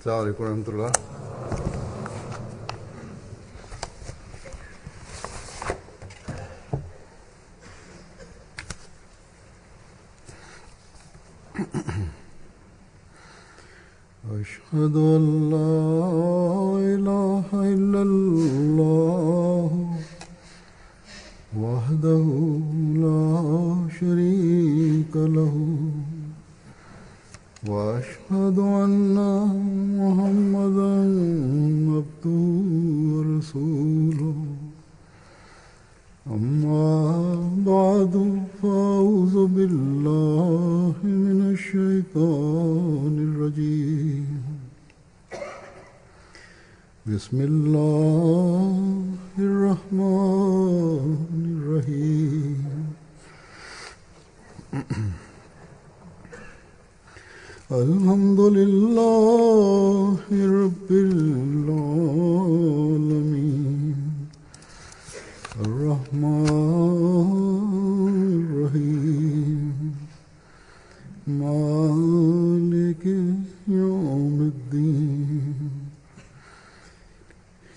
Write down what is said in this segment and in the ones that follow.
السلام عليكم ورحمة الله. أشهد أن لا إله إلا الله وحده لا شريك له وأشهد أن محمدًا عبده ورسوله أما بعد فأعوذ بالله من الشيطان الرجيم بسم الله الرحمن الرحيم الحمد لله رب العالمين الرحمن الرحيم مالك يوم الدين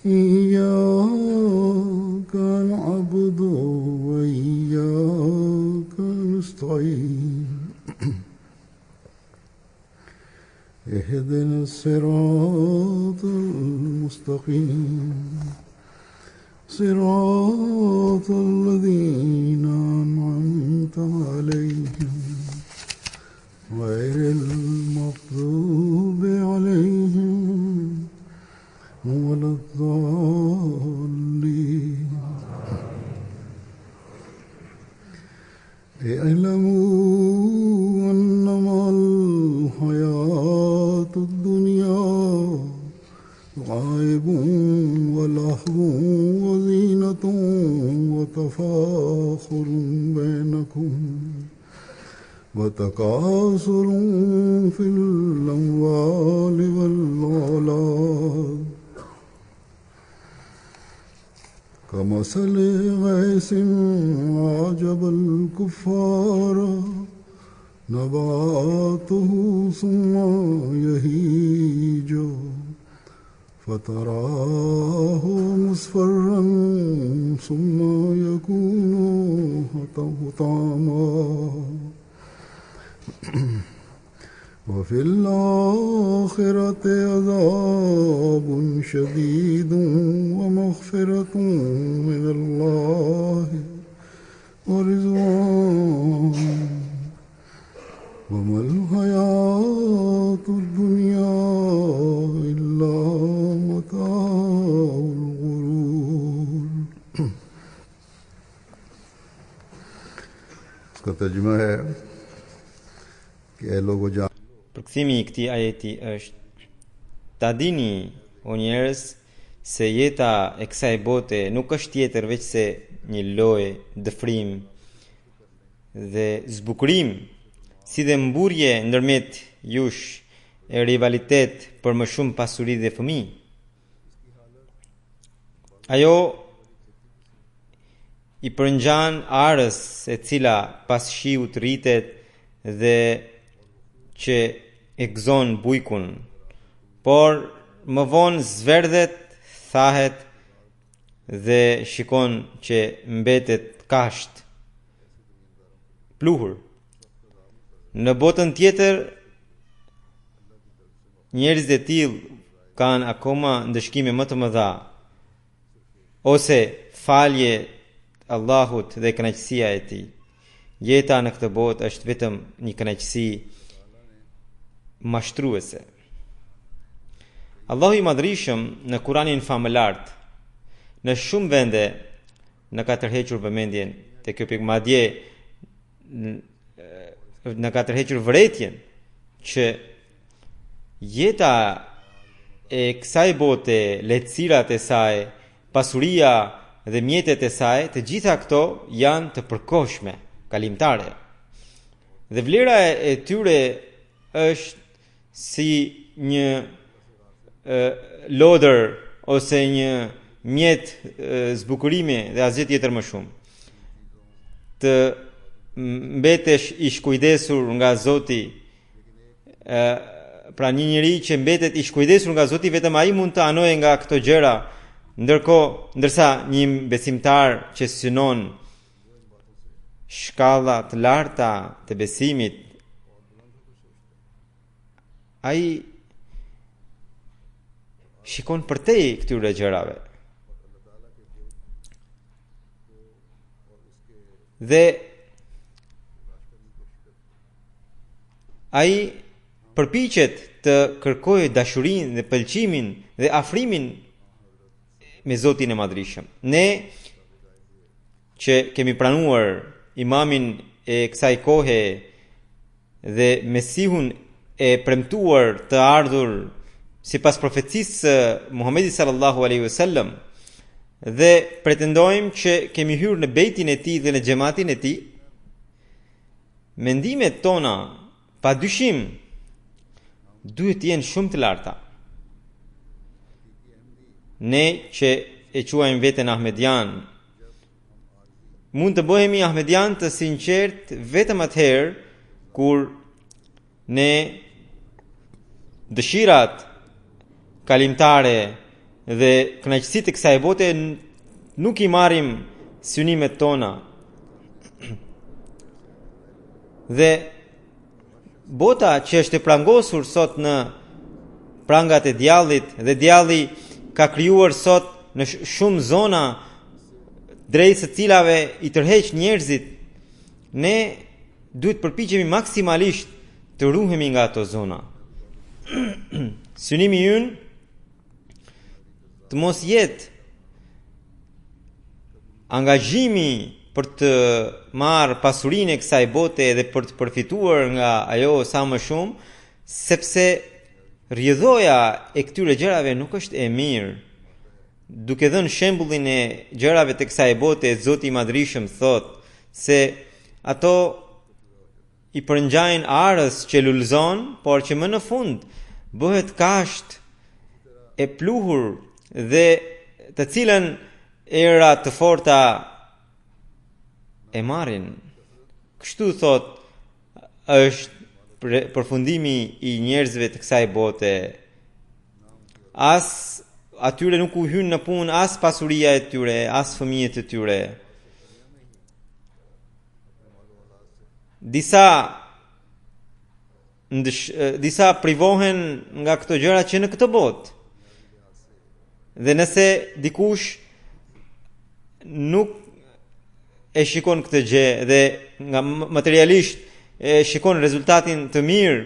إياك نعبد وإياك نستعين اهدنا الصراط المستقيم صراط الذين أنعمت عليهم غير المغضوب عليهم ولا الضالين اعلموا أنما الحياة الدنيا لعب ولهو وزينة وتفاخر بينكم وتكاثر في الأموال والأولاد كمثل غيث أعجب الكفار نباته ثم يهيج فتراه مصفرا ثم يكون حطاما وفي الآخرة عذاب شديد ومغفرة من الله ورضوان وما الحياة الدنيا إلا متاع الغرور. इसका तर्जुमा है कि ए लोगो जान Përkthimi I këtij ajeti është: ta dini o njerëz se jeta e kësaj bote nuk është tjetër veç se një lojë, dëfrim dhe zbukurim, si dhe mburje ndërmjet jush e rivalitet për më shumë pasuri dhe fëmijë. Ajo I përngjan arës e cila pas shiut rritet dhe që e gëzon bujkun, por më vonë zverdhet, thahet dhe shikon që mbetet kasht, pluhur. Në botën tjetër, njerëzit e tillë kanë akoma ndëshkime më të mëdha, ose falje Allahut dhe kënaqësia e Tij. Jeta në këtë botë është vetëm një kënaqësi mashtruese. Allahu I Madhrishëm në Kuranin famëlart, në shumë vende në ka tërhequr vëmendjen te kjo pikë, madje në ka tërhequr vërejtjen që jeta e kësaj bote, lehtësirat e saj, pasuria dhe mjetet e saj, të gjitha këto janë të përkohshme, kalimtare. Dhe vlera e tyre është si një lodër ose një mjet zbukurimi dhe asgjë tjetër më shumë. Të mbetesh I shkujdesur nga Zoti pra një njeri që mbetet i shkujdesur nga Zoti, vetëm ai mund të anojë nga këto gjëra, ndërsa një besimtar që synon shkalla të larta të besimit, ai shikon përtej këtyre gjërave. Dhe ai përpiqet të kërkojë dashurinë dhe pëlqimin dhe afrimin me Zotin e Madhrishëm. Ne që kemi pranuar imamin e kësaj kohe dhe Mesihun e premtuar të ardhur sipas profecisë së Muhamedit sallallahu alaihi wasallam, dhe pretendojmë që kemi hyrë në bejtin e tij dhe në xhamatin e tij, mendimet tona pa dyshim duhet të jenë shumë të larta. Ne që e quajmë veten Ahmedian, mund të bëhemi Ahmedian të sinqert vetëm atëherë kur ne dëshirat kalimtare dhe kënaqësitë e kësaj bote nuk i marrim synimet tona. Dhe bota që është e prangosur sot në prangat e djallit, dhe djalli ka krijuar sot në shumë zona drejt së cilave i tërheq njerëzit, ne duhet përpiqemi maksimalisht të ruhemi nga ato zona. Synimi ynë të mos jetë angazhimi për të marrë pasurinë e kësaj bote dhe për të përfituar nga ajo sa më shumë, sepse rrjedhoja e këtyre gjërave nuk është e mirë. Duke dhënë shembullin e gjërave të kësaj bote, Zoti i Madhrishëm thot se ato i përngjajnë arës që lulëzon, por që më në fund bëhet kasht e pluhur dhe të cilën era të forta e marrin. Kështu thot është përfundimi i njerëzve të kësaj bote. As atyre nuk u hyn në punë as pasuria e tyre, as fëmijët e tyre. Disa privohen nga këto gjëra që në këtë botë. Dhe nëse dikush nuk e shikon këtë gjë dhe nga materialisht e shikon rezultatin të mirë,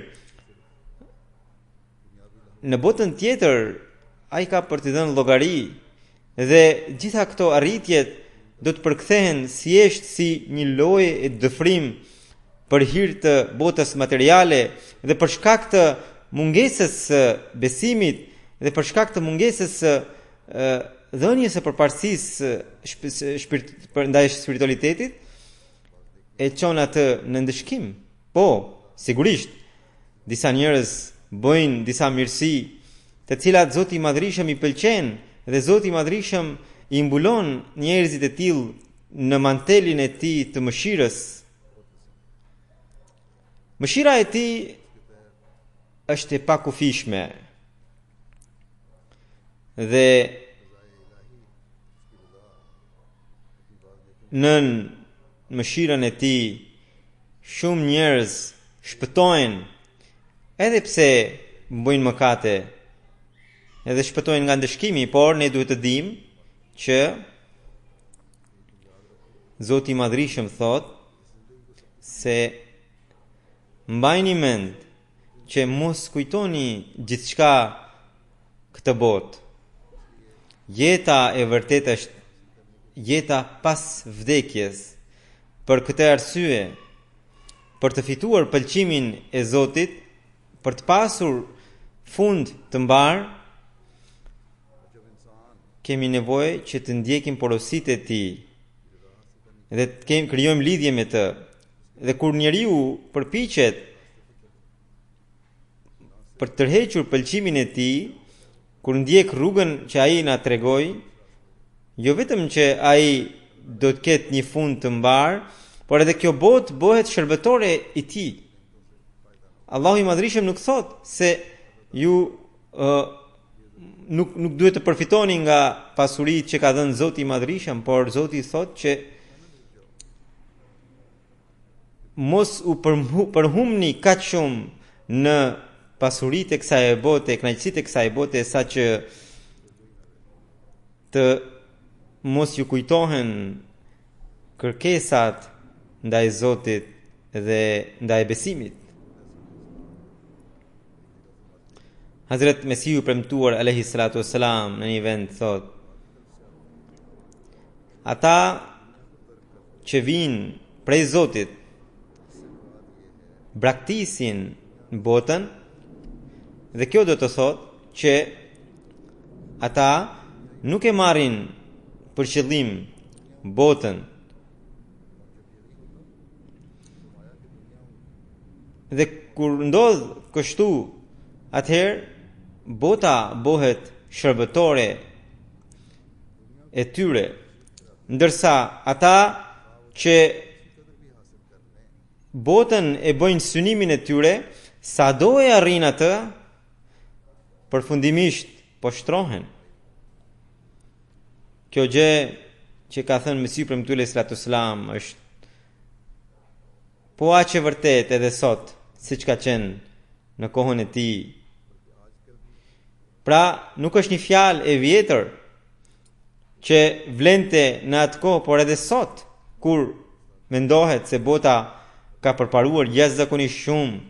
në botën tjetër ai ka për të dhënë llogari, dhe gjitha këto arritjet do të përkthehen si një lojë e dëfrim për hir të botës materiale dhe për shkak të mungesës së besimit dhe për shkak të mungesës së dhënies së përparësisë ndaj spiritualitetit, e çon atë në ndëshkim. Po, sigurisht, disa njerëz bëjnë disa mirësi të cilat Zoti i Madhrishëm i pëlqen, dhe Zoti i Madhrishëm i mbulon njerëzit e tillë në mantelin e tij të mëshirës. Mëshira e tij është e pakufishme dhe nën mëshirën e tij shumë njerëz shpëtojnë, edhe pse bëjnë mëkate, edhe shpëtojnë nga ndëshkimi, por ne duhet të dimë që Zoti i Madhrishëm thot se mbajini mend që mos kujtoni gjithçka këtë botë. Jeta e vërtetë është jeta pas vdekjes. Për këtë arsye, për të fituar pëlqimin e Zotit, për të pasur fund të mbar, kemi nevojë që të ndjekim porositë e tij dhe të krijojmë lidhje me të. Dhe kur njeriu përpiqet për të tërhequr pëlqimin e tij, kur ndjek rrugën që ai na tregoi, jo vetëm që ai do të ketë një fund të mbar, por edhe kjo botë bëhet shërbëtore i tij. Allahu i Madhërisëm nuk thot se ju nuk duhet të përfitoni nga pasuritë që ka dhënë Zoti i Madhërisëm, por Zoti thot që mos u përhumni kaq shumë në pasuritë e kësaj bote, kënaqësitë e kësaj bote, sa që të mos ju kujtohen kërkesat ndaj Zotit dhe ndaj besimit. Hazret Mesihu premtuar alayhi salatu wassalam në një vend thot: ata që vinë prej Zotit braktisin botën, dhe kjo do të thot që ata nuk e marrin për qëllim botën, dhe kur ndodh kështu, atëherë bota bëhet shërbëtore e tyre, ndërsa ata që botën e bëjnë synimin e tyre, sado e arrin atë, përfundimisht po shtrohen. Kjo gjë që ka thënë Mesihu premtuar alayhi salatu wassalam është po aq e vërtet edhe sot, siç ka qenë në kohën e tij. Pra, nuk është një fjalë e vjetër që vlente në atë kohë, por edhe sot, kur mendohet se bota ka përparuar jashtëzakonisht shumë,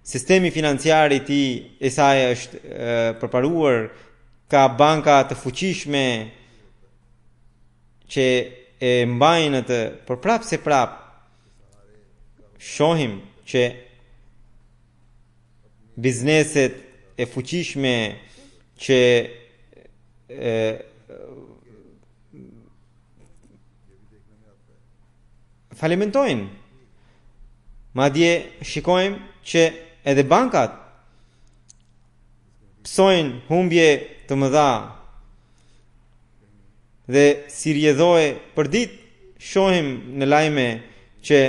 sistemi financiar i saj është përparuar, ka banka të fuqishme që e mbajnë atë, por prapë se prapë shohim që bizneset e fuqishme që falimentojnë. Madje shikojmë që edhe bankat psojnë humbje të mëdha, dhe si rjedhoi për ditë shohim në lajme që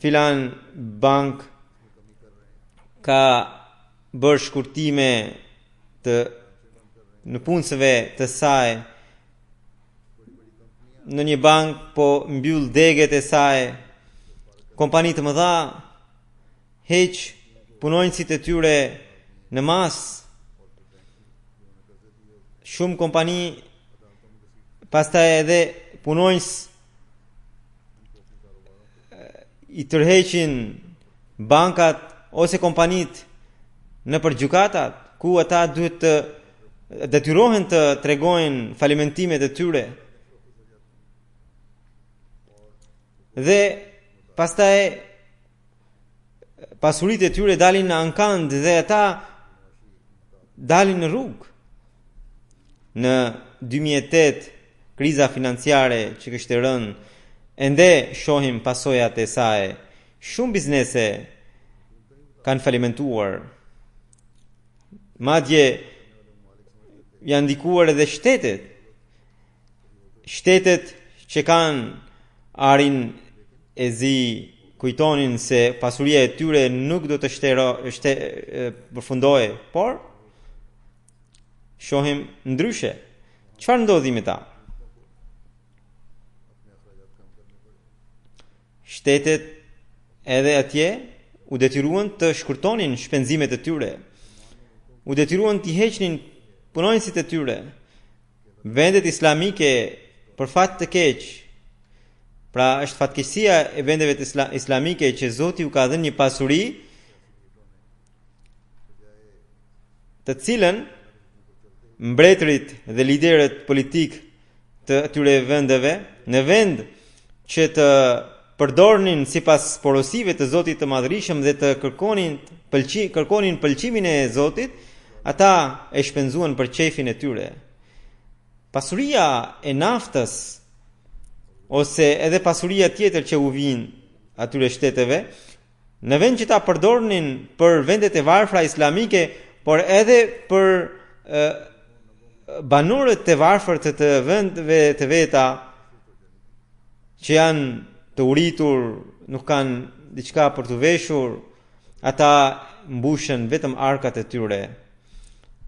filan bank ka bërë shkurtime në punësve të saj, në një bank po mbyll deget e saj, kompani të mëdha heq punonjësit e tyre në mas, shumë kompani pastaj edhe punonjës i tërheqin bankat ose kompanit në përgjukatat, ku ata duhet të detyrohen të tregojnë falimentimet e tyre. Dhe pastaj pasuritë e tyre dalin në ankand dhe ata dalin në rrugë. Në 2008, kriza financiare që kishte rënë, ende shohim pasojat e saj. Shumë biznese kanë falimentuar. Madje janë ndikuar edhe shtetet. Shtetet që kanë arin e zi kujtonin se pasuria e tyre nuk do të përfundoje, por shohim ndryshe. Çfarë ndodhi me ta? Shtetet edhe atje u detyruan të shkurtonin shpenzimet e tyre. U detyruan të heqnin punonjësit e tyre. Vendet islamike, për fat të keq, pra është fatkeqësia e vendeve të islamike që Zoti u ka dhënë një pasuri të cilën mbretërit dhe liderët politik të atyre vendeve, në vend që të përdornin sipas porosive të Zotit të Madhërisëm dhe të kërkonin pëlqimin e Zotit, ata e shpenzuan për qefin e tyre. Pasuria e naftës ose edhe pasuria tjetër që u vin atyre shteteve, në vend që ta përdornin për vendet e varfra islamike, por edhe për banorët e varfër të vendeve të veta që janë të uritur, nuk kanë diçka për të veshur, ata mbushën vetëm arkat e tyre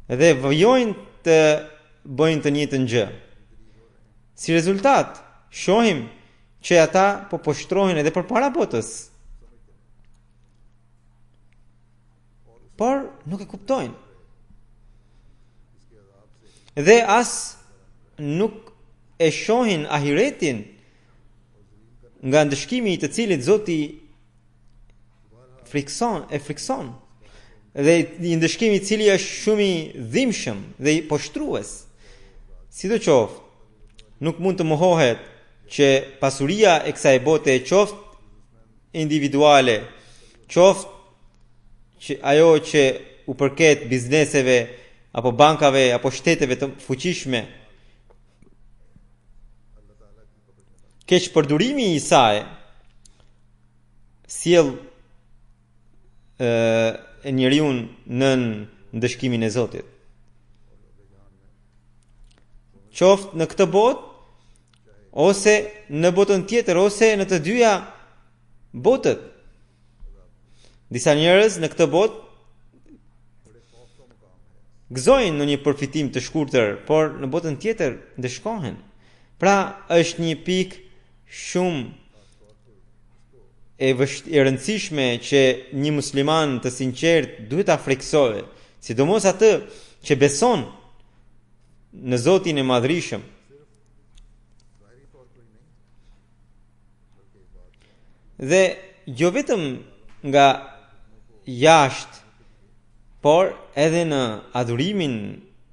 dhe vjojnë të bëjnë të njëjtën gjë. Si rezultat, shohim që ata po poshtrohen edhe përpara botës. Por nuk e kuptojnë. Dhe as nuk e shohin ahiretin nga ndëshkimi i të cilit Zoti frikson. Dhe i ndëshkimi i cili është shumë i dhimbshëm dhe i poshtrues. Sidoqoftë, nuk mund të mohohet që pasuria e kësaj bote, qoftë individuale, qoftë që ajo që u përket bizneseve apo bankave apo shteteve të fuqishme, keq përdorimi i saj sjell e njeriu në ndëshkimin e Zotit. Qoftë në këtë botë, ose në botën tjetër, ose në të dyja botët. Disa njerëz në këtë botë gëzojnë në një përfitim të shkurtër, por në botën tjetër ndeshkohen. Pra është një pikë shumë e rëndësishme që një musliman të sinqert duhet ta friksojë, sidomos atë që beson në Zotin e Madhrishëm. Dhe jo vetëm nga jashtë, por edhe në adhurimin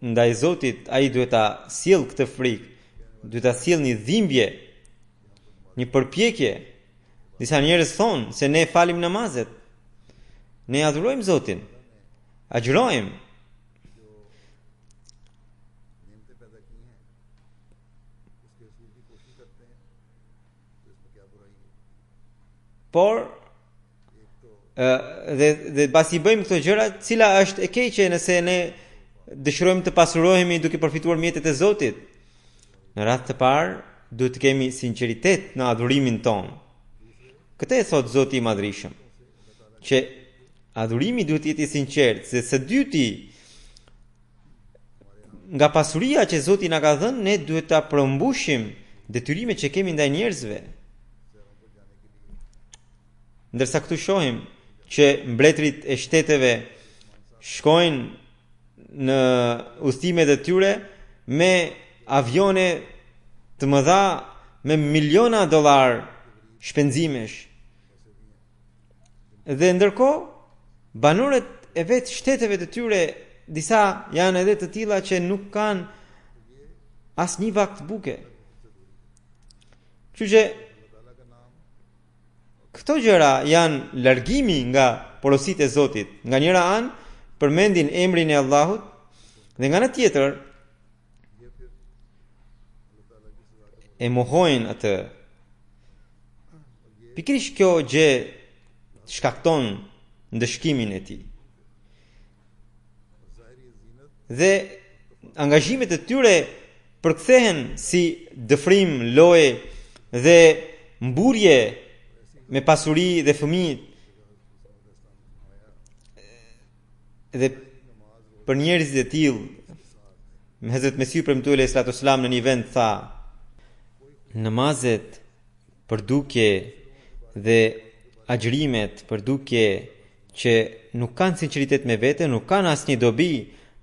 ndaj Zotit, ai duhet ta sjell këtë frikë, duhet ta sjell një dhimbje, një përpjekje. Disa njerëz thonë se ne falim namazet, ne adhurojmë Zotin, agjërojmë. Por dhe pasi bëjmë këto gjëra, cila është e keqe nëse ne dëshirojmë të pasurohemi duke përfituar mjetet e Zotit? Në radhë të parë, duhet të kemi sinqeritet në adhurimin tonë. Këtë e thot Zoti i Madhrishëm, që adhurimi duhet të jetë i sinqert, se së dyti, nga pasuria që Zoti na ka dhënë, ne duhet ta përmbushim detyrimet që kemi ndaj njerëzve. Ndërsa këtu shohim që mbretërit e shteteve shkojnë në udhëtimet e tyre me avione të mëdha me miliona dollar shpenzimesh. Dhe ndërkohë, banorët e vetë shteteve të tyre, disa janë edhe të tilla që nuk kanë asnjë vakt buke. Kështu që këto gjëra janë largimi nga porositë e Zotit. Nga njëra anë përmendin emrin e Allahut dhe nga ana tjetër e mohojnë atë. Pikërisht kjo gjë shkakton ndëshkimin e tij. Dhe angazhimet e tyre përkthehen si dëfrim, loje dhe mburje me pasuri dhe fëmijë. Dhe për njerëzit e tillë, Hazrat Mesiu premtuar alayhi salatu wasalam në një vend tha: namazet përdukje dhe agjërimet përdukje që nuk kanë sinqeritet me vete, nuk kanë asnjë dobi,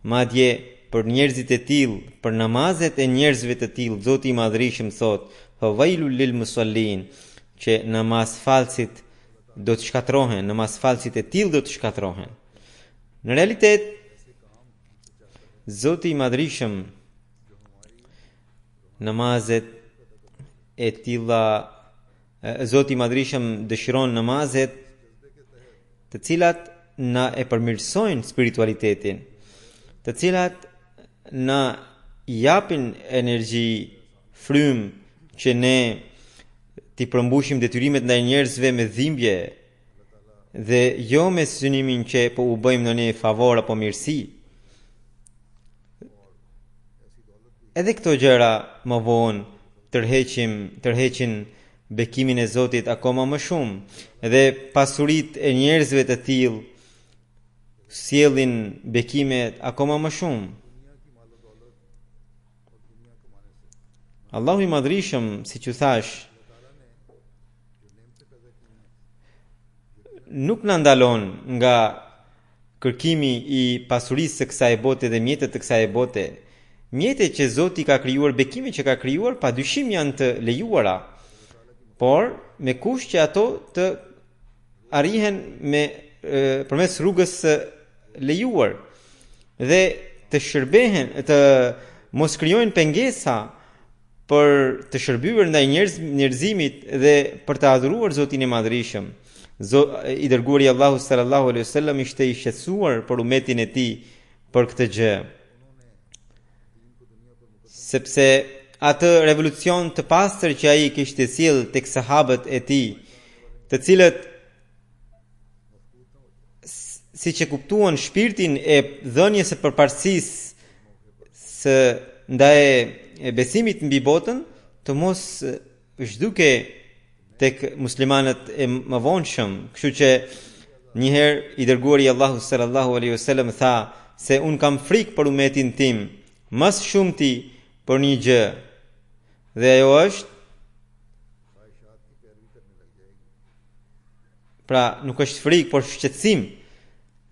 madje për njerëzit e tillë, për namazet e njerëzve të tillë, Zoti i Madhrishëm thot: "Fawailul lil musallin", që namaz falsit do të shkatërrohen, namaz falsit e tillë do të shkatërrohen. Në realitet, Zoti i Madhrishëm namazet e tilla, Zoti i Madhrishëm dëshiron namazet të cilat na e përmirësojnë spiritualitetin, të cilat na japin energji, frymë që ne t'i përmbushim detyrimet ndaj njerëzve me dhimbje dhe jo me synimin që po u bëjmë në një favor apo mirësi. Edhe këto gjëra më vonë tërheqin bekimin e Zotit akoma më shumë, dhe pasuritë e njerëzve të tillë sjellin bekimet akoma më shumë. Allahu i madhrishëm, siç u thash, nuk na ndalon nga kërkimi i pasurisë së kësaj bote dhe mjetet të kësaj bote. Mjetet që Zoti ka krijuar, bekimet që ka krijuar, padyshim janë të lejuara, por me kusht që ato të arrihen me përmes rrugës së lejuar dhe të shërbehen, të mos krijojnë pengesa për të shërbyer ndaj njerëzimit dhe për të adhuruar Zotin e Madhrishëm. I dërguari Allahu sallallahu alaihi wasallam ishte i shqetësuar për umetin e tij për këtë gjë, sepse atë revolucion të pastër që ai kishte sjell tek sahabët e tij, të cilët siç e kuptuan shpirtin e dhënies së përparësisë së ndaj besimit mbi botën, të mos zhduke tek muslimanët e mëvonshëm. Kështu që një herë i dërguari Allahu sallallahu alaihi wasallam tha se un kam frikë për umetin tim, mas shumti për një gjë, dhe ajo është, pra nuk është frikë, por shqetësim,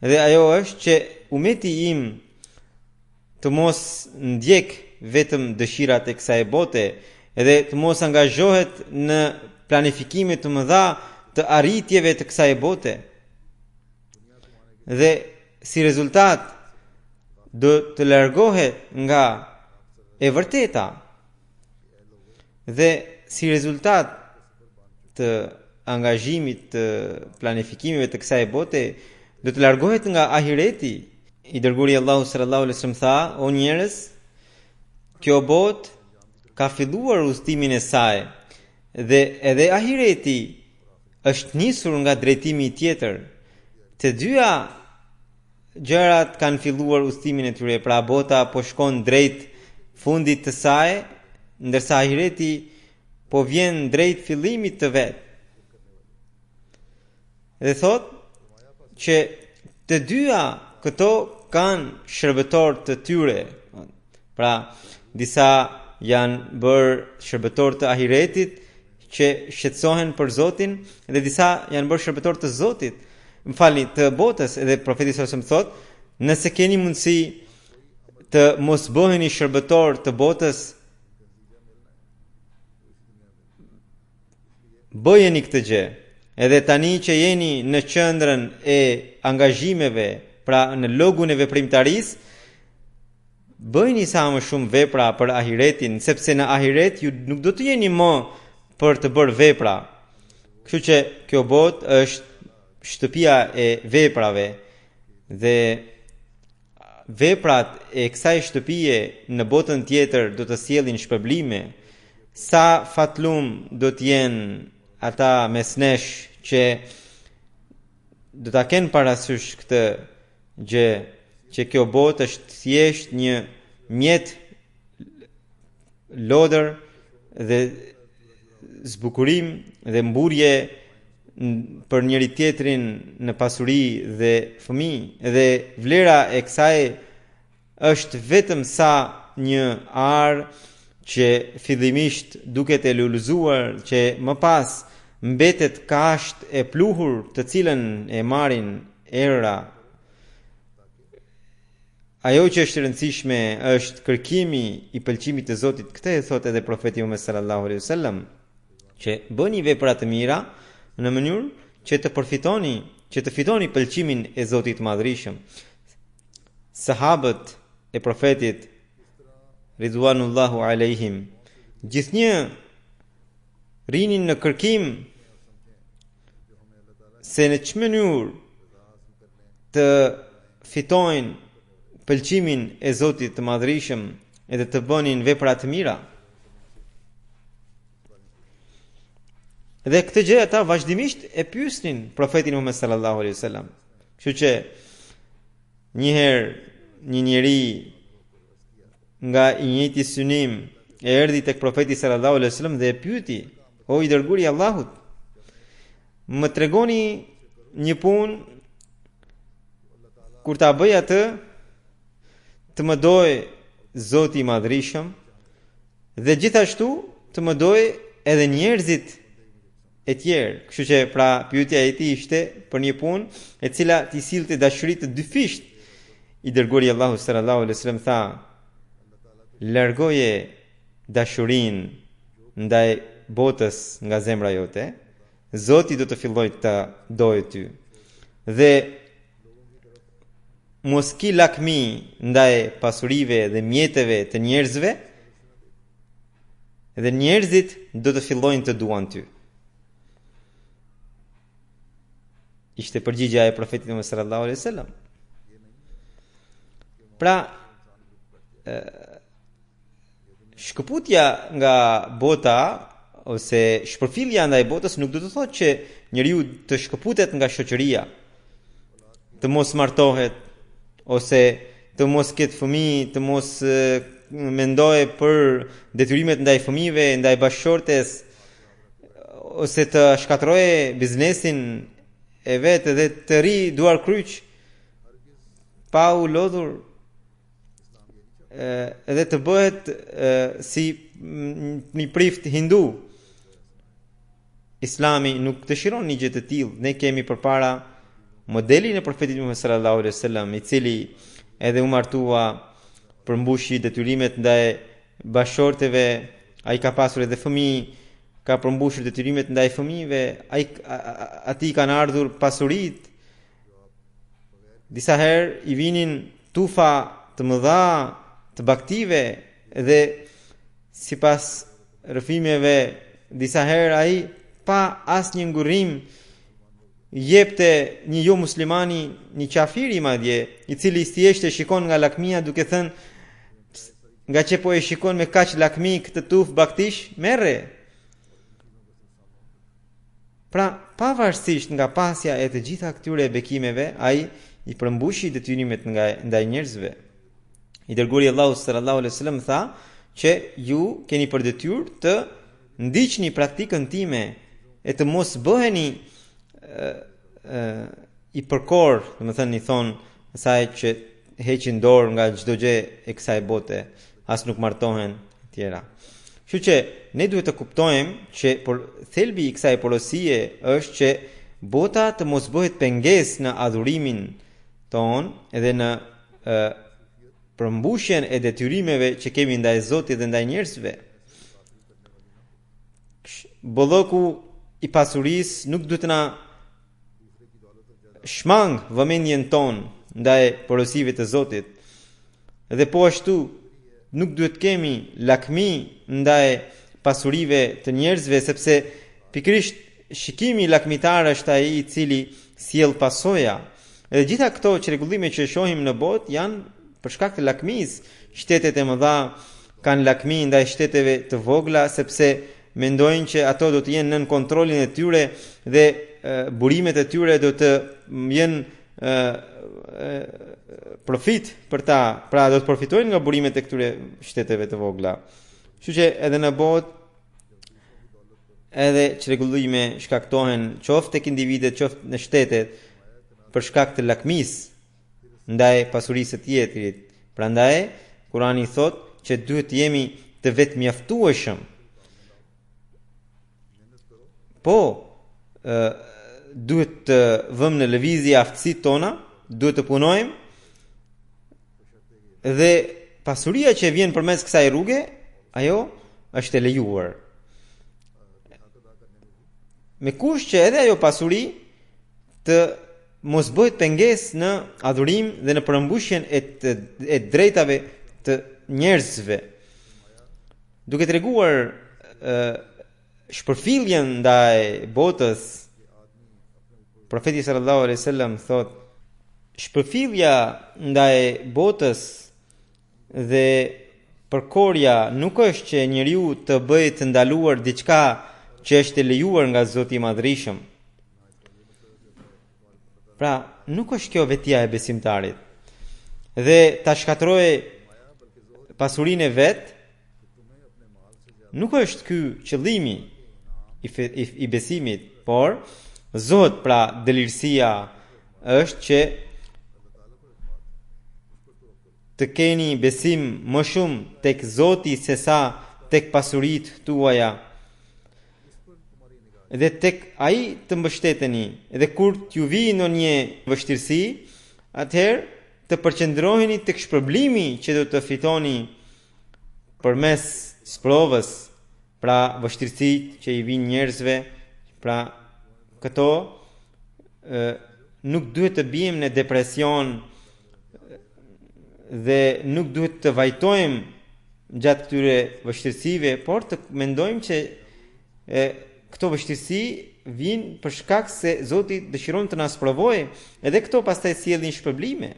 dhe ajo është që umeti im të mos ndjek vetëm dëshirat e kësaj bote, edhe të mos angazhohet në planifikime të mëdha të arritjeve të kësaj bote. Dhe si rezultat do të largohet nga e vërteta. Dhe si rezultat të angazhimit të planifikimeve të kësaj bote, do të largohet nga ahireti. I dërguari Allahu sallallahu alaihi wasallam tha: o njerëz, kjo botë ka filluar udhëtimin e saj, dhe edhe ahireti është nisur nga drejtimi tjetër. Të dyja gjërat kanë filluar udhëtimin e tyre, pra bota po shkon drejt fundit të saj, ndërsa ahireti po vjen drejt fillimit të vet. Dhe thot që të dyja këto kanë shërbëtor të tyre. Pra disa janë bërë shërbëtor të ahiretit që shqetësohen për Zotin, dhe disa janë bërë shërbëtor të Zotit, të botës. Edhe profeti sallallahu alajhi wasallam thot, nëse keni mundësi të mos bëheni shërbëtor të botës, bëjeni këtë gjë. Edhe tani që jeni në qendrën e angazhimeve, pra në logun e veprimtarisë, bëjni sa më shumë vepra për ahiretin, sepse në ahiret ju nuk do të jeni më për të bërë vepra. Kështu që kjo botë është shtëpia e veprave, dhe veprat e kësaj shtëpie në botën tjetër do të sjellin shpërblime. Sa fatlum do të jenë ata mes nesh që do ta kenë parasysh këtë gjë, që kjo botë është thjesht një mjet lodër dhe zbukurim dhe mburje për njëri tjetrin në pasuri dhe fëmijë, dhe vlera e kësaj është vetëm sa një ar që fillimisht duket e lulëzuar, që më pas mbetet kasht e pluhur, të cilën e marrin erëra. Ajo që është rëndësishme është kërkimi i pëlqimit të Zotit. Këtë e thot edhe profeti Muhammed sallallahu alaihi wasallam, që bëni vepra të mira në mënyrë që të fitoni pëlqimin e Zotit Madhrishëm. Sahabët e profetit ridwanullahu alaihim gjithnjë rinin në kërkim se në çmë mënyrë të fitojnë pëlqimin e Zotit të Madhrishëm edhe të bënin vepra të mira. Dhe këtë gjë ata vazhdimisht e pyesnin profetin Muhammed sallallahu alaihi wasallam. Kështu që një herë një njeri nga i njëjti synim e erdhi tek profeti sallallahu alaihi wasallam dhe e pyeti: o i dërguari i Allahut, më tregoni një punë kur ta bëj atë, të më doj Zoti i Madhrishëm dhe gjithashtu të më doj edhe njerëzit e tjerë. Kështu që pra pyetja e tij ishte për një punë e cila t'i sillte dashuri të dyfisht. I dërguari Allahu sallallahu alaihi wasallam tha: largoje dashurinë ndaj botës nga zemra jote, Zoti do të fillojë të dojë ty. Dhe mos ki lakmi ndaj pasurive dhe mjeteve të njerëzve, dhe njerëzit do të fillojnë të duan ty. Ishte përgjigja e profetit Muhammed sallallahu alaihi wasallam. Pra, shkëputja nga bota ose shpërfillja ndaj botës nuk do të thotë që njeriu të shkëputet nga shoqëria, të mos martohet ose të mos ketë fëmijë, të mos mendojë për detyrimet ndaj fëmijëve, ndaj bashkëshortes, ose të shkatërroje biznesin e vetë dhe të ri duar kryq pa u lodhur, edhe të bëhet si një prift hindu. Islami nuk dëshiron një gjë të tillë. Ne kemi përpara modelin e profetit Muhammed sallallahu alaihi wasallam, i cili edhe u martua, përmbushi detyrimet ndaj bashkëshorteve, ai ka pasur edhe fëmijë, ka përmbushur detyrimet ndaj fëmijëve, atij kanë ardhur pasuritë. Disa herë i vinin tufa të mëdha të baktive dhe sipas rrëfimeve disa herë ai pa asnjë ngurrim jepte një jo muslimani, një qafiri madje, i cili thjesht e shikon nga lakmia duke thënë: nga që po e shikon me kaq lakmi këtë tuf baktish, merre. Pra, pavarësisht nga pasja e të gjitha këtyre bekimeve, ai i përmbushi detyrimet ndaj njerëzve. I dërguari Allahu sallallahu alaihi wasallam tha që ju keni për detyrë të ndiqni praktikën time e të mos bëheni i përkor, domethënë i thon asaj që heqin dorë nga çdo gjë e kësaj bote, as nuk martohen e tjera. Kështu që ne duhet të kuptojmë që thelbi i kësaj porosie është që bota të mos bëhet pengesë në adhurimin ton edhe në përmbushjen e detyrimeve që kemi ndaj Zotit dhe ndaj njerëzve. Bolloku i pasurisë nuk duhet na shmang vëmendjen ton ndaj porosive të Zotit. Dhe po ashtu nuk duhet kemi lakmi ndaj pasurive të njerëzve, sepse pikërisht shikimi lakmitar është ai i cili sjell pasoja. Edhe gjitha këto çrregullime që shohim në botë janë për shkak të lakmisë. Shtetet e mëdha kanë lakmi ndaj shteteve të vogla sepse mendojnë që ato do të jenë nën kontrollin e tyre dhe burimet e tyre do të jenë profit për ta, pra do të përfitojnë nga burimet e këtyre shteteve të vogla. Kështu që edhe në botë edhe çrregullime shkaktohen qoftë tek individet, qoftë në shtetet për shkak të lakmisë ndaj pasurisë së tjetrit. Prandaj Kurani thotë që duhet të jemi të vetmjaftueshëm. Po duhet të vëmë në lëvizje aftësitë tona, duhet të punojmë dhe pasuria që vjen përmes kësaj rruge, ajo është e lejuar. Me kush që edhe ajo pasuri të mos bëhet pengesë në adhurim dhe në përmbushjen e drejtave të njerëzve. Duke treguar shpërfilljen ndaj botës, profeti sallallahu alaihi wasallam thot: shpërfillja ndaj botës dhe përkorja nuk është që njeriu të bëjë të ndaluar diçka që është e lejuar nga Zoti i Madhrishëm. Pra, nuk është kjo vetja e besimtarit. Dhe ta shkatërrojë pasurinë e vet, nuk është ky qëllimi i besimit, por Zot, pra delirësia është që të keni besim më shumë tek Zoti se sa tek pasuritë tuaja. Dhe tek ai të mbështeteni. Dhe kur t'ju vijë ndonjë vështirësi, atëherë të përqendroheni tek shpërblimi që do të fitoni përmes sprovës, pra vështirësitë që i vijnë njerëzve, pra këto nuk duhet të bijmë në depresion dhe nuk duhet të vajtojmë gjatë këtyre vështirësive, por të mendojmë që këto vështirësi vijnë për shkak se Zoti dëshiron të na sprovojë, edhe këto pastaj sjellin shpërblime.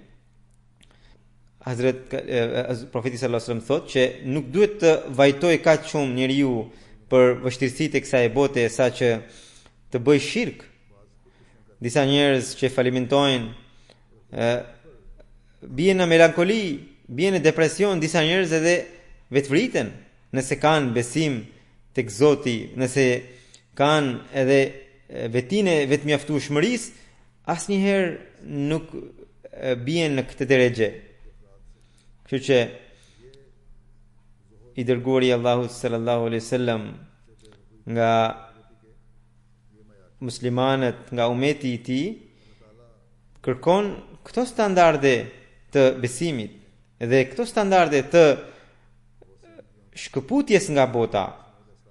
Profeti sallallahu alajhi wasallam thotë që nuk duhet të vajtojë kaq shumë njeriu për vështirësitë e kësaj bote sa që të bëj shirk. Disa njerëz që falimentojnë bien në melankoli, bien në depresion, disa njerëz edhe vetvriten nëse kanë besim tek Zoti, nëse kanë edhe vetinë vetmjaftueshmërisë, asnjëherë nuk bien në këtë drejtë. Kështu që i dërguari i Allahut sallallahu alaihi wasallam nga muslimanët, nga umeti i tij, kërkon këto standarde të besimit dhe këto standarde të shkëputjes nga bota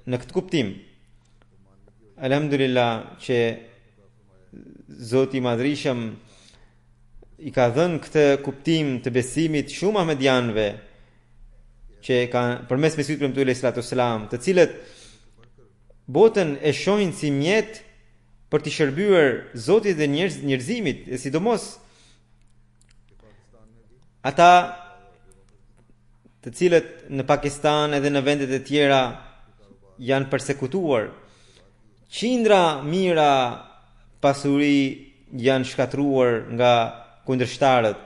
në këtë kuptim. Alhamdulillah që Zoti i Madhrishëm i ka dhënë këtë kuptim të besimit shumë ahmedianëve që kanë përmes Mesihut premtuar alayhi salatu wasalam, të cilët botën e shohin si mjet për të shërbyer Zotit dhe njerëzimit, e sidomos ata të cilët në Pakistan edhe në vendet e tjera janë persekutuar. Qindra mira pasuri janë shkatruar nga kundërshtarët.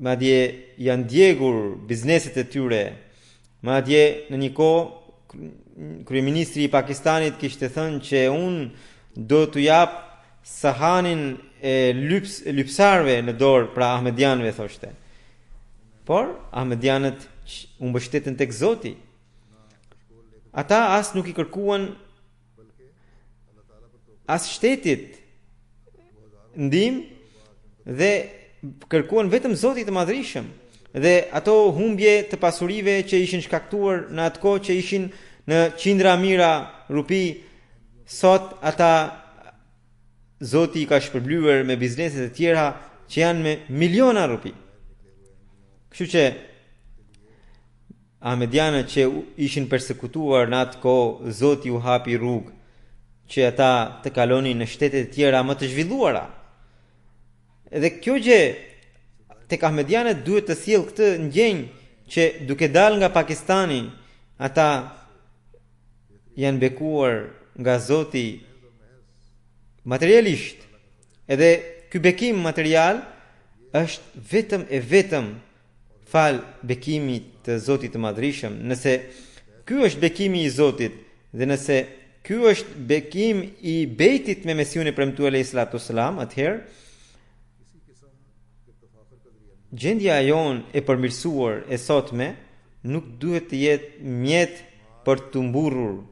Madje janë djegur bizneset e tyre. Madje në një kohë kryeministri i Pakistanit kishte thënë që unë do t'u jap sahanin e lypsarve në dorë, pra ahmedianëve thoshte. Por ahmedianët u mbështetën tek Zoti. Ata as nuk i kërkuan as shtetit ndihmë dhe kërkuan vetëm Zotit të Madhrishëm. Dhe ato humbje të pasurive që ishin shkaktuar në atë kohë që ishin në qindra mira rupi, sot ata Zoti i ka shpërblyer me bizneset e tjera që janë me miliona rupi. Kështu që ahmedianët që ishin persekutuar në atë kohë, Zoti u hapi rrugë që ata të kalonin në shtetet e tjera më të zhvilluara. Edhe kjo gjë tek ahmedianët duhet të sjellë këtë ndjenjë që duke dalë nga Pakistani, ata janë bekuar nga Zoti materialisht. Edhe ky bekim material është vetëm fal bekimit të Zotit të Madhrishëm. Nëse ky është bekimi i Zotit dhe nëse ky është bekim i bejtit me Mesihun e premtuar alayhi salatu wasalam, atëherë gjendja jon e përmirësuar e sotme nuk duhet të jetë mjet për të mburrur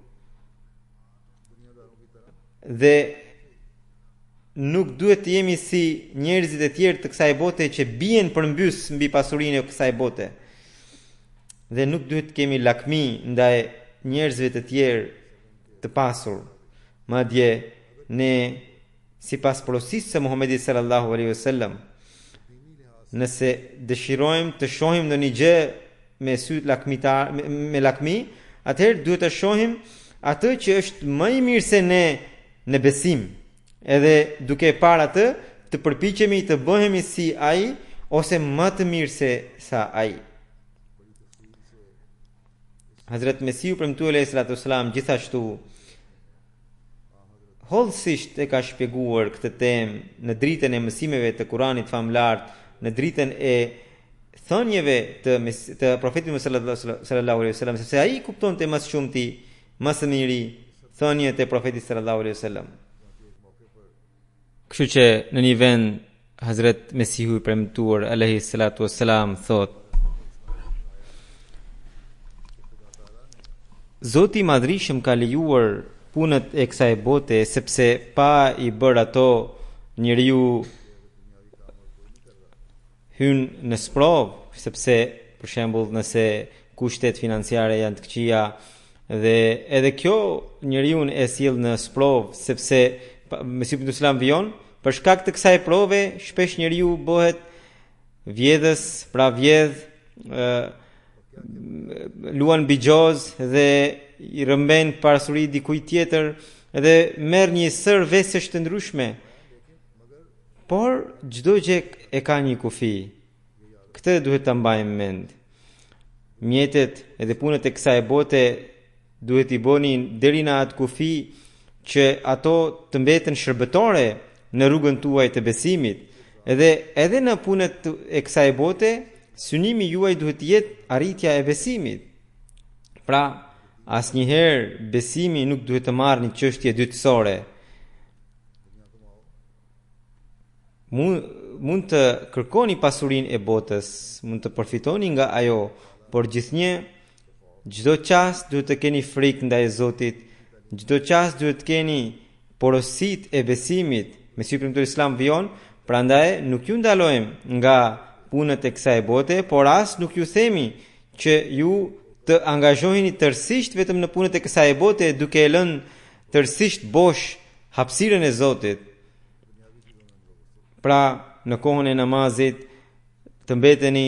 dhe nuk duhet të jemi si njerëzit e tjerë të kësaj bote që bien përmbys mbi pasurinë e kësaj bote. Dhe nuk duhet të kemi lakmi ndaj njerëzve të tjerë të pasur. Madje ne sipas porosisë së Muhamedit sallallahu alaihi wasallam, nëse dëshirojmë të shohim ndonjë gjë me sy lakmitar me lakmi, atëherë duhet të shohim atë që është më i mirë se ne në besim. Edhe duke parë atë, të përpiqemi të bëhemi si ai ose më të mirë se sa ai. Hazrat Mesihu premtuar alayhi salatu wasalam gjithashtu hollësisht e ka shpjeguar këtë temë në dritën e mësimeve të Kuranit famlar, në dritën e thënieve të profetit sallallahu alaihi wasallam, sepse ai kuptonte më së shumti, më së miri thëniet e profetit sallallahu alaihi wasallam. Kështu që në një vend Hazret Mesihu i premtuar alayhi salatu wassalam thot: Zoti i Madhrishëm ka lejuar punët e kësaj bote sepse pa i bërë ato njeriu hyn në sprov, sepse për shembull nëse kushtet financiare janë të këqija dhe edhe kjo njeriu e sjell në sprov, sepse Mesihu ibn Islam vijon për shkak të kësaj prove shpesh njeriu bëhet vjedhës, pra vjedh, luan bigjoz dhe i rëmben pasuri dikujt tjetër dhe merr një sër vesësh të ndryshme. Por çdo gjë e ka një kufi. Këtë duhet ta mbajmë mend. Mjetet edhe punët e kësaj bote duhet i bëni deri në atë kufi që ato të mbeten shërbëtore në rrugën tuaj të besimit. Edhe në punët e kësaj bote, synimi juaj duhet të jetë arritja e besimit. Pra, asnjëherë besimi nuk duhet të marrë një çështje dytësore. Mund të kërkoni pasurinë e botës, mund të përfitoni nga ajo, por çdo çast duhet të keni frikë ndaj Zotit, çdo çast duhet të keni porositë e besimit. Mesihu premtuar Islam vijon, prandaj nuk ju ndalojmë nga punët e kësaj bote, por as nuk ju themi që ju të angazhoheni tërësisht vetëm në punët e kësaj bote, duke e lënë tërësisht bosh hapësirën e Zotit. Pra, në kohën e namazit të mbeteni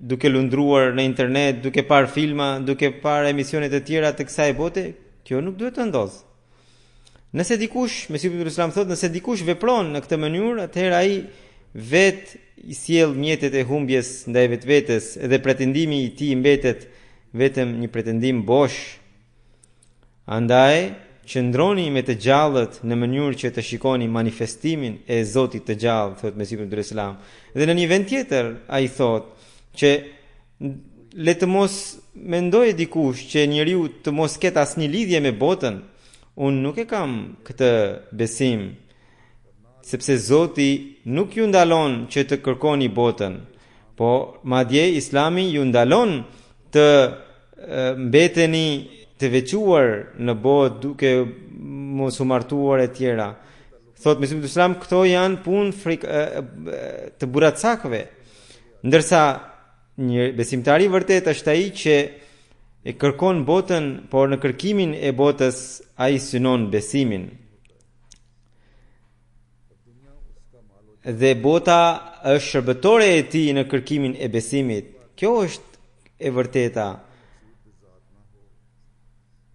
duke lundruar në internet, duke parë filma, duke parë emisionet e tjera të kësaj bote, kjo nuk duhet të ndodhë. Nëse dikush, Mesihu ibn Islam thot, nëse dikush vepron në këtë mënyrë, atëherë ai vetë i sjell mjetet e humbjes ndaj vetvetes dhe pretendimi i tij mbetet vetëm një pretendim bosh. Andaj, qëndroni me të gjallët në mënyrë që të shikoni manifestimin e Zotit të gjallë, thot Mesihu ibn Islam. Dhe në një vend tjetër ai thot që le të mos mendojë dikush që njeriu të mos ketë asnjë lidhje me botën. Unë nuk e kam këtë besim, sepse Zoti nuk ju ndalon që të kërkoni botën, po madje Islami ju ndalon të mbeteni të veçuar në botë duke mos u martuar e tjera. Thot Mesihu Islam, këto janë punë të buracakëve, ndërsa një besimtari vërtet është ai që e kërkon botën, por në kërkimin e botës ai synon besimin. Dhe bota është shërbëtore e tij në kërkimin e besimit. Kjo është e vërteta.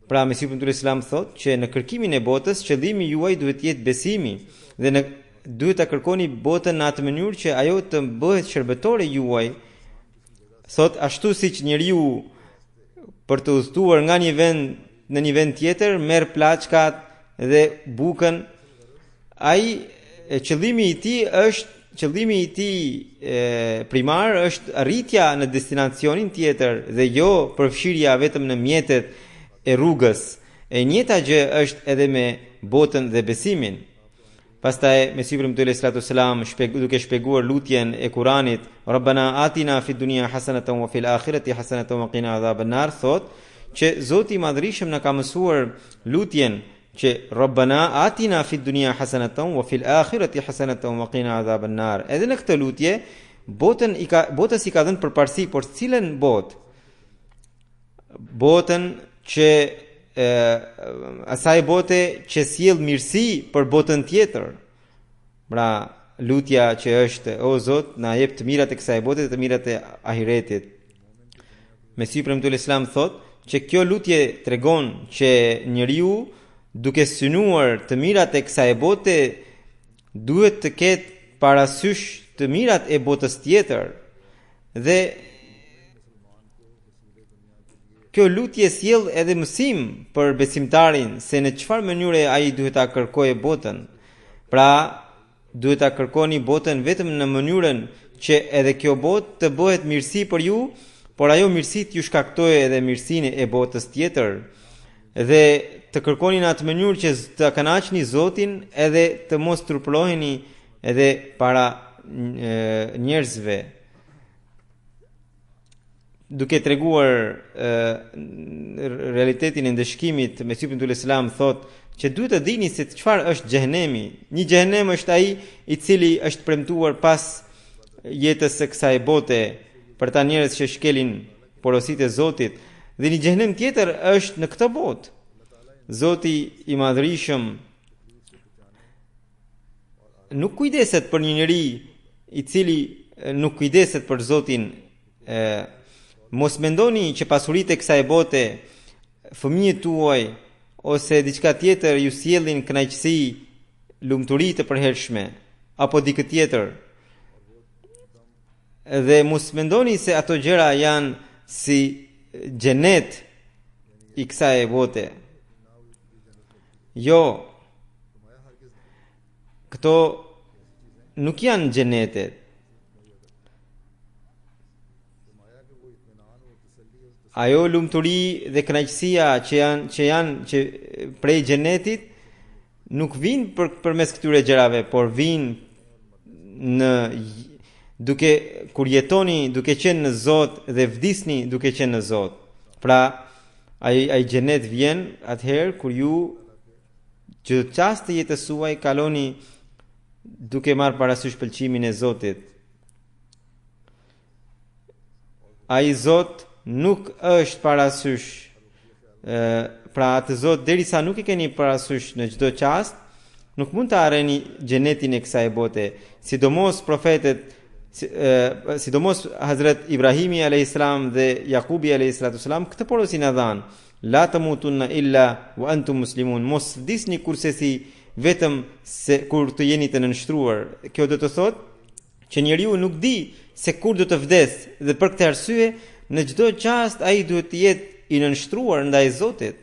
Pra Mesihu ibn Islam thot që në kërkimin e botës qëllimi juaj duhet të jetë besimi dhe duhet ta kërkoni botën në atë mënyrë që ajo të bëhet shërbëtore juaj. Thot ashtu siç njeriu për të udhëtuar nga një vend në një vend tjetër merr plaçkat dhe bukën, ai qëllimi i tij primar është arritja në destinacionin tjetër dhe jo përfshirja vetëm në mjetet e rrugës. E njëjta gjë është edhe me botën dhe besimin. Pastaj Mesihu premtuar sallallahu alaihi wasallam duke shpjeguar lutjen e Kuranit, Rabbana atina fid dunya hasanatan wa fil akhirati hasanatan wa qina adhaban nar, thot që Zoti i Madhrishëm na ka mësuar lutjen që Rabbana atina fid dunya hasanatan wa fil akhirati hasanatan wa qina adhaban nar. Edhe në këtë lutje botës i ka dhënë përparësi, por cilën botë? Botën që asaj bote që sjell mirësi për botën tjetër. Pra lutja që është, o Zot, na jep të mirat e kësaj bote dhe të mirat e ahiretit. Mesihu premtuar Islam thot që kjo lutje tregon që njeriu duke synuar të mirat e kësaj bote duhet të ketë parasysh të mirat e botës tjetër. Dhe kjo lutje sjell edhe mësim për besimtarin se në çfarë mënyre ai duhet ta kërkojë botën. Pra, duhet ta kërkoni botën vetëm në mënyrën që edhe kjo botë të bëhet mirësi për ju, por ajo mirësi t'ju shkaktojë edhe mirësinë e botës tjetër. Dhe të kërkoni në atë mënyrë që të kënaqni Zotin edhe të mos turpëroheni edhe para njerëzve duke treguar realitetin e ndeshkimit Mesihut ul Islam thot që duhet të dini se çfarë është xhehenemi. Një xhehenem është ai i cili është premtuar pas jetës së kësaj bote për ta njerëz që shkelin porositë e Zotit, dhe një xhehenem tjetër është në këtë botë. Zoti i Madhërisëm nuk kujdeset për një njeri i cili nuk kujdeset për Zotin. Mos mendoni që pasuritë e kësaj bote, fëmijët tuaj ose diçka tjetër ju sjellin kënaqësi, lumturi të përhershme apo dikë tjetër. Dhe mos mendoni se ato gjëra janë si xhenet i kësaj bote. Jo. Këto nuk janë xhenetet. Ajo lumturi dhe kënaqësia që prej xhenetit nuk vijnë përmes këtyre gjërave, por vijnë kur jetoni duke qenë në Zot dhe vdisni duke qenë në Zot. Pra, ai xhenet vjen atëherë kur ju çdo çast të jetës suaj kaloni duke marrë parasysh pëlqimin e Zotit. Ai Zot nuk është parasysh, pra atë Zot derisa nuk e keni parasysh në çdo çast, nuk mund të arreni xhenetin e kësaj bote. Sidomos profetet, sidomos Hazret Ibrahimi alayhis salam dhe Jakubi alayhis salam këtë porosi na dhanë: La tamutunna illa wa antum muslimun. Mos vdisni kursesi vetëm se kur të jeni të nënshtruar. Kjo do të thotë që njeriu nuk di se kur do të vdes, dhe për këtë arsye në çdo çast ai duhet të jetë i nënshtruar ndaj Zotit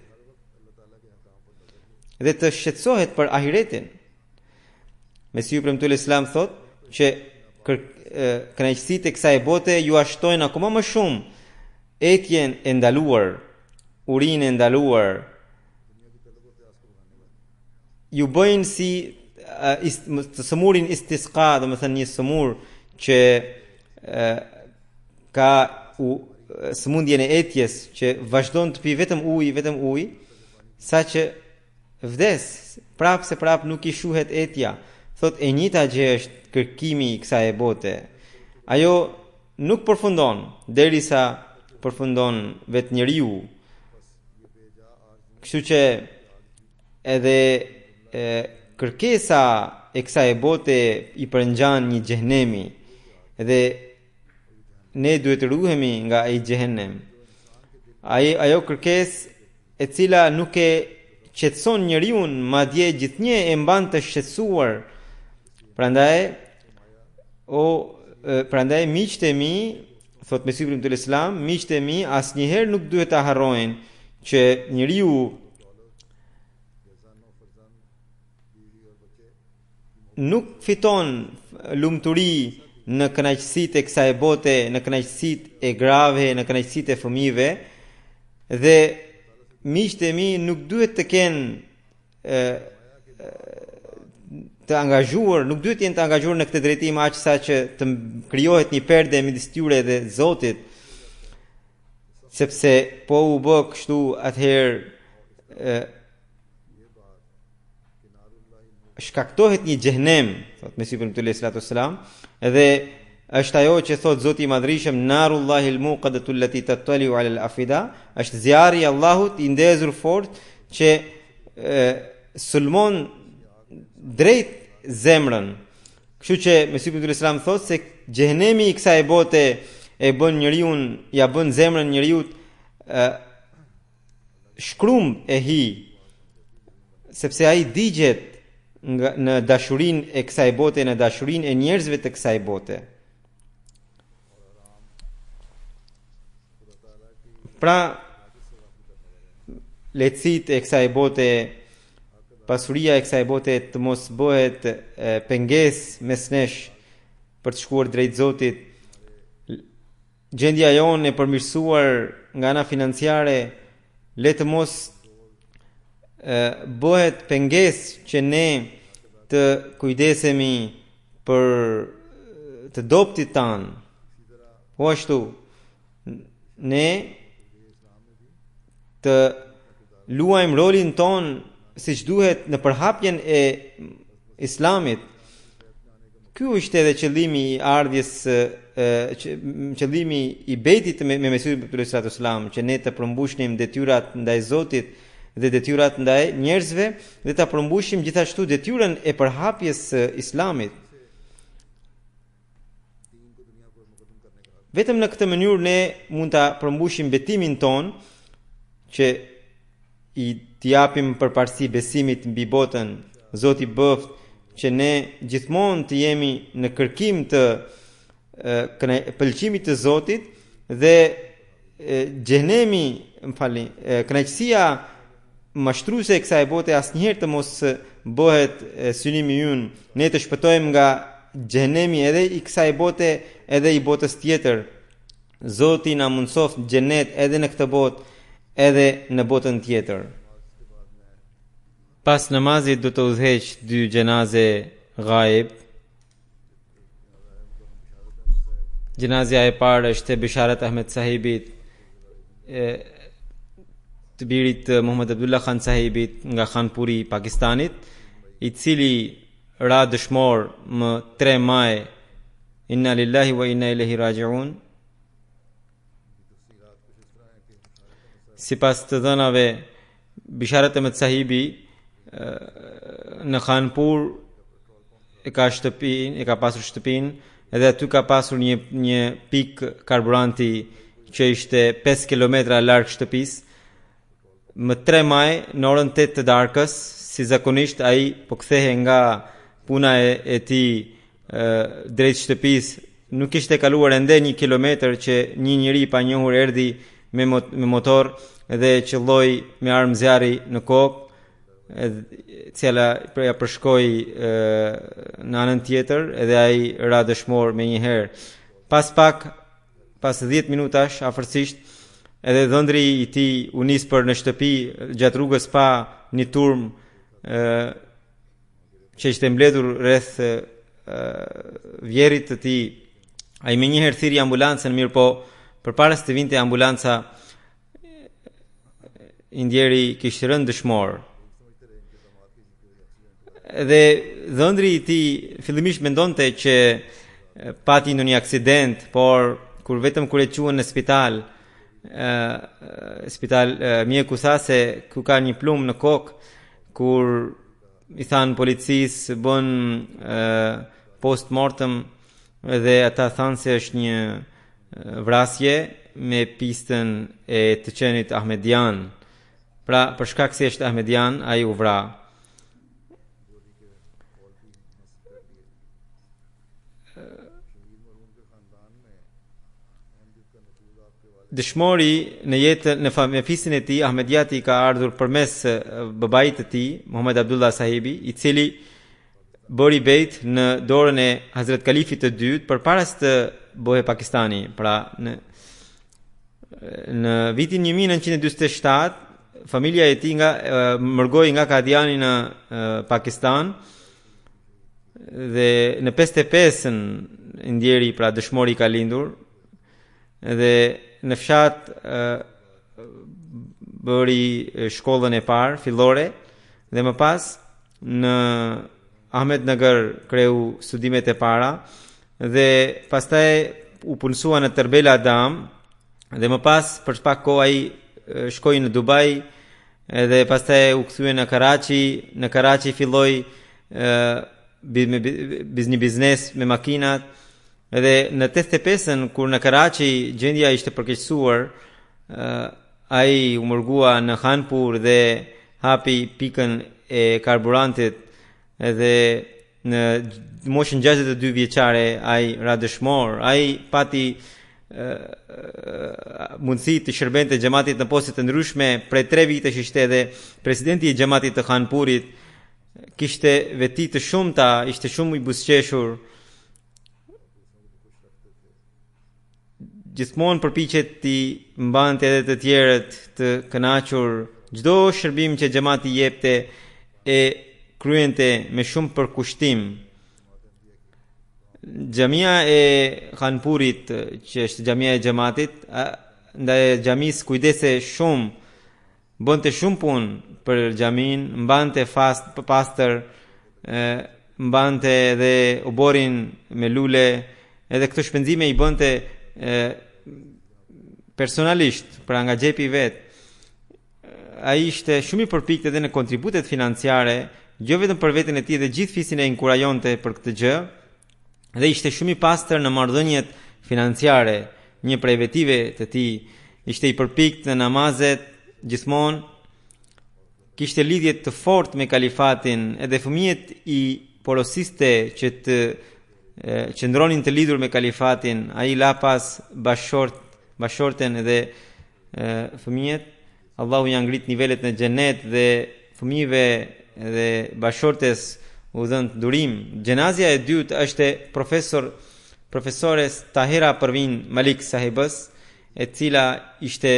dhe të shqetësohet për ahiretin. Mesihu premtuar Islam thotë që kënaqësitë e kësaj bote ju ashtojnë akoma më shumë etjen e ndaluar, urinë e ndaluar, ju bëjnë si të sëmurin istisqa, do të thënë një sëmur që ka sëmundjen e etjes, që vazhdon të pi vetëm ujë, saqë vdes, prapë se prapë nuk i shuhet etja. Thot e njëjta gjë është kërkimi i kësaj bote. Ajo nuk përfundon derisa përfundon vetë njeriu. Kështu që edhe kërkesa e kësaj bote i përngjan një xhehenemi, dhe ne duhet të ruhemi nga ai xhehenem. Ajo kërkesë e cila nuk e qetëson njeriu, madje gjithnjë e mban të shqetësuar. Prandaj miqtë e mi, thot Mesihu premtuar Islam, miqtë e mi asnjëherë nuk duhet ta harrojnë që njeriu nuk fiton lumturi në kënaqësitë e kësaj bote, në kënaqësitë e grave, në kënaqësitë e fëmijëve, dhe miqtë e mi nuk duhet të kenë të angazhuar, nuk duhet të jenë të angazhuar në këtë drejtim aq sa që të krijohet një perde midis tyre dhe Zotit, sepse po u bë kështu atëherë shkaktohet një xhehenem, thot Mesihu premtuar selam, dhe është ajo që thot Zoti i Madhërisëm, narullahil muqadatu allati tattali'u 'ala al-afida, është zjarri i Allahut i ndezur fort që sulmon drejt zemrën. Kështu që Mesihu premtuar selam thot se xhehenemi i kësaj bote e bën njeriu, ja bën zemrën njeriu shkrum e hi, sepse ai digjet në dashurinë e kësaj bote, në dashurinë e njerëzve të kësaj bote. Pra, lehtësitë e kësaj bote, pasuria e kësaj bote të mos bëhet pengesë mes nesh për të shkuar drejt Zotit. Gjendja jonë e përmirësuar nga ana financiare le të mos bëhet pengesë që ne të kujdesemi për të doptit tanë. Po ashtu, ne të luajmë rolin ton siç duhet në përhapjen e Islamit. Ky është edhe qëllimi i ardhjes, qëllimi i bejtit me Mesihut sallallahu alaihi wasallam, që ne të përmbushnim detyrat ndaj Zotit dhe detyrat ndaj njerëzve dhe ta përmbushim gjithashtu detyrën e përhapjes së Islamit. Vetëm në këtë mënyrë ne mund ta përmbushim betimin ton që i t'japim përparësi besimit mbi botën. Zoti bëft që ne gjithmonë të jemi në kërkim të pëlqimit të Zotit dhe xhenemi, kënaqësia mashtruese e kësaj bote asnjëherë të mos bëhet synimi ynë. Ne të shpëtojmë nga xhenemi edhe i kësaj bote edhe i botës tjetër. Zoti na mundsoft xhenet edhe në këtë botë edhe në botën tjetër. Pas namazit do të udhëheq 2 gjenaze ghaib. Gjenazja e parë është e Bisharat Ahmed Sahibit, të birit Muhammad Abdullah Khan Sahibit nga Khanpuri, Pakistanit, i cili ra dëshmor më 3 maj. Inna lillahi wa inna ilaihi raji'un. Sipas të dhënave, Bisharat Ahmed Sahibi në Khanpur e ka pasur shtëpinë, edhe aty ka pasur një pik karburanti që ishte 5 kilometra larg shtëpisë. Më 3 maj në orën 8 të darkës, si zakonisht ai po kthehe nga puna e tij drejt shtëpisë, nuk ishte kaluar ende 1 kilometër që një njeri pa njohur erdhi me motor dhe qelloi me armë zjarri në kokë, cila ja përshkoi në anën tjetër, edhe ai ra dëshmor me njëherë. Pas 10 minutash afërsisht, edhe dhëndri i tij u nis për në shtëpi gjatë rrugës pa një turm që ishte mbledhur rreth vjerit të tij. Ai më njëherë thiri ambulancën, mirë po përpara se të vinte ambulanca, i ndjeri kishte rënë dëshmor. Dhe dhëndri i tij fillimisht mendonte që pati ndonjë aksident, por vetëm kur e quhen në spital, mjeku tha se ku ka një plumb në kokë, kur i than policisë bën post mortem, dhe ata thanë se është një vrasje me pistën e të qenit Ahmedian. Pra, për shkak se është Ahmedian, ai u vra. Dëshmori në jetën në fisin e tij, Ahmediati ka ardhur përmes babait të tij, Muhammad Abdullah Sahibi, i cili bëri bejt në dorën e Hazrat Kalifit të dytë përpara se të bëhej Pakistani. Pra në vitin 1947, familja e tij mërgoi nga Kadiani në Pakistan, dhe në 55-ën ndjeri, pra dëshmori ka lindur, dhe në fshat bëri shkollën e parë fillore, dhe më pas në Ahmednagar kreu studimet e para, dhe pastaj u punësua në Terbela Dam, dhe më pas për pak kohë ai shkoi në Dubai, dhe pastaj u kthye në Karachi. Në Karachi filloi biznes me makinat. Edhe në 85-ën, kur në Karachi gjendja ishte përkeqësuar, ai u mërgua në Khanpur dhe hapi pikën e karburantit, edhe në moshën 62 vjeçare ai ra dëshmor. Ai pati mundësi të shërbente xhamatit në poste të ndryshme. Prej 3 vitesh ishte edhe presidenti i xhamatit të Khanpurit. Kishte veti të shumta, ishte shumë i buzëqeshur. Gjithmonë përpiqet ti mbante edhe të tjerët të kënaqur. Çdo shërbim që xhamati jepte e kryente me shumë përkushtim. Xhamia e Khanpurit, që është xhamia e xhamatit, ndaj xhamis kujdese shumë, bënte shumë punë për xhamin, mbante pastër, mbante edhe uborin me lule, edhe këto shpenzime i bënte personalisht, pra nga xhepi vet. Ai ishte shumë i përpikt edhe në kontributet financiare, jo vetëm për veten e tij, dhe gjithë fisin e inkurajonte për këtë gjë, dhe ishte shumë i pastër në marrëdhëniet financiare. Një prej vetive të tij ishte i përpikt në namazet gjithmonë, kishte lidhje të fortë me kalifatin, edhe fëmijët i porosiste që të qëndronin të lidhur me kalifatin. Ai la pas bashorten edhe fëmijët. Allahu ja ngrit nivelet në xhenet dhe fëmijëve dhe bashortes u dhënë durim. Gjenazja e dytë është profesores Tahira Pervin Malik sahibës, e cila ishte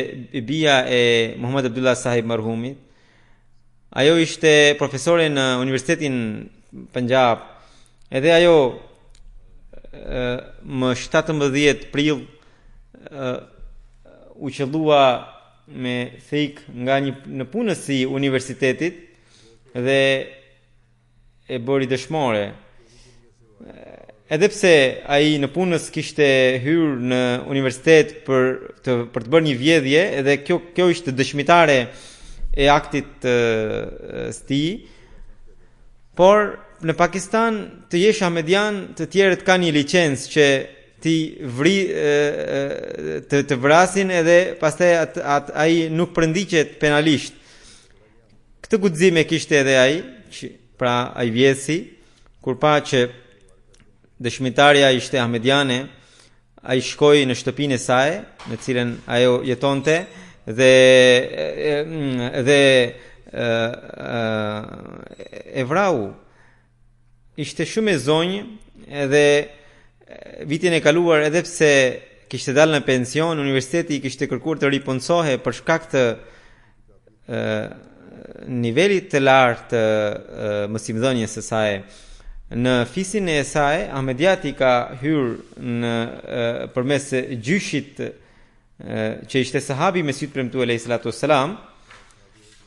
bija e Muhammad Abdullah sahib marhumit. Ajo ishte profesore në Universitetin Punjab, edhe ajo më 17 prill u qellua me thik nga në punës i universitetit dhe e bëri dëshmore. Edhe pse ai në punës kishte hyrë në universitet për të bërë një vjedhje, edhe kjo ishte dëshmitare e aktit sti, por në Pakistan të jesh ahmedian, të tjerët kanë një licencë që ti të vrasin, edhe pastaj ai nuk përndiqet penalisht. Këtë guxim e kishte edhe ai, pra ai vjesi, kur pa që dëshmitarja ishte ahmediane, ai shkoi në shtëpinë e saj, në cilën ajo jetonte, dhe e vrau. Ishte shumë e zonjë, edhe vitin e kaluar, edhe pse kishte dalë në pension, universiteti kishte kërkuar të ripunësohe për shkak të nivelit të lartë të mësimdhënies së saj. Në fisin e saj, ahmediati ka hyrë në përmes gjyshit që ishte sahabi me sytë premtu alayhi salatu wassalam,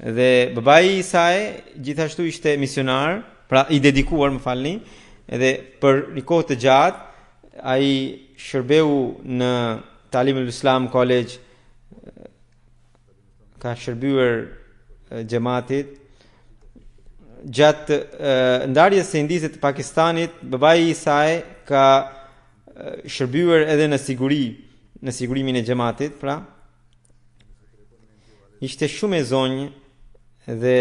dhe babai i saj gjithashtu ishte misionar, pra i dedikuar, më falni, edhe për një kohë të gjatë ai shërbeu në Talim al-Islam College, ka shërbyer xhamatit. Gjatë ndarjes së indisë të Pakistanit, babai i saj ka shërbyer edhe në sigurimin e xhamatit, pra ishte shumë e zonjë, dhe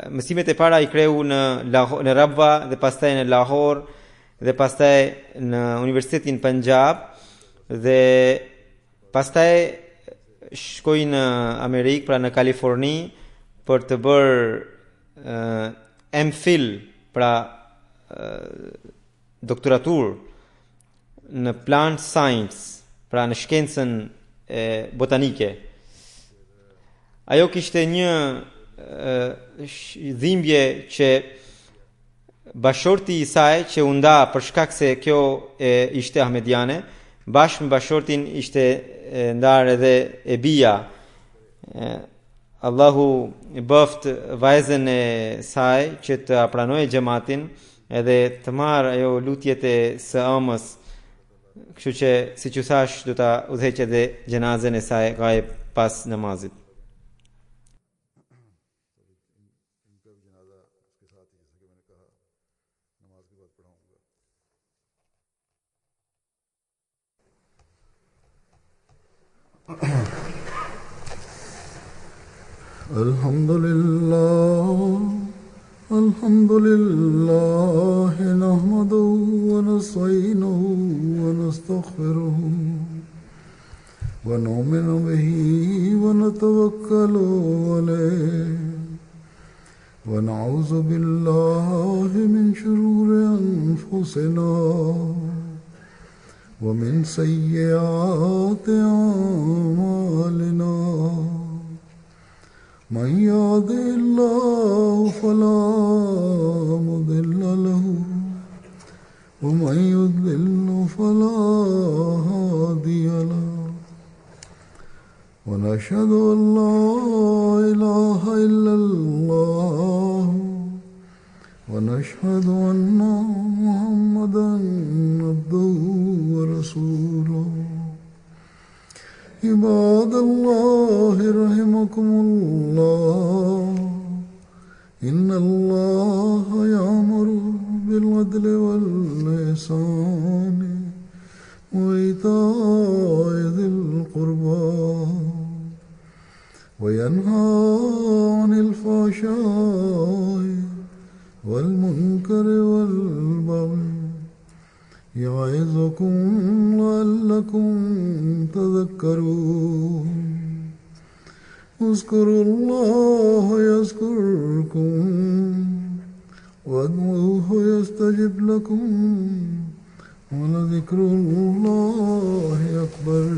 mësimet e para i kreu në Rabwa, dhe pastaj në Lahore, dhe pastaj në Universitetin Punjab, dhe pastaj shkoi në Amerikë, pra në Kaliforni, për të bërë MPhil, pra doktoratur në plant science, pra në shkencën botanike. Ajo kishte një dhimbje që bashorti i saj, që u nda për shkak se kjo ishte ahmediane, bashkë me bashortin ishte ndarë edhe e bija. Allahu bëft vajzën e saj që të pranojë xhamatin, edhe të marrë ajo lutjet e së ëmës, kështu që siç u thash, do ta udhëheq edhe xhenazën e saj gaje pas namazit. Alhamdulillah nahmaduhu wa nasta'inuhu wa nastaghfiruhu wa nu'minu bihi wa natawakkalu alayhi wa na'udhu billahi min shururi anfusina wa min sayyiati a'malina. من يهده الله فلا مضل له ومن يضلل فلا هادي له ونشهد أن لا إله إلا الله ونشهد أن محمدا عبده ورسوله عباد الله رحمكم الله إن الله يأمر بالعدل والإحسان وإيتاء ذي القربى وينهى عن الفحشاء والمنكر والبغي يعظكم لعلكم تذكرون اذكروا الله يذكركم وادعوه يستجب لكم ولذكر الله أكبر